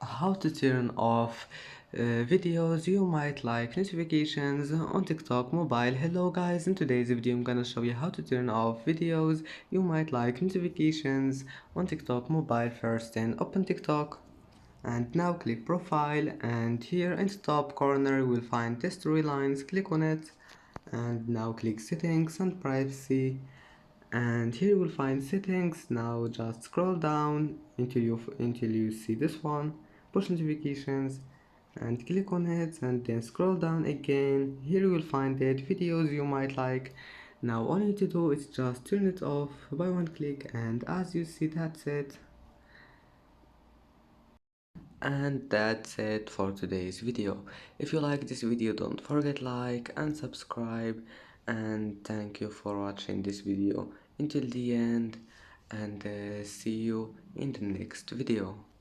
how to turn off videos you might like notifications on TikTok mobile. Hello guys, in today's video I'm gonna show you how to turn off videos you might like notifications on TikTok mobile. First, then open TikTok and now click profile, and here in the top corner you will find test storylines. Click on it and now click settings and privacy, and here you will find settings. Now just scroll down until you see this one, push notifications, and click on it, and then scroll down again. Here you will find it videos you might like. Now all you need to do is just turn it off by one click, and as you see, that's it. And that's it for today's video. If you like this video, don't forget like and subscribe, and thank you for watching this video until the end, and see you in the next video.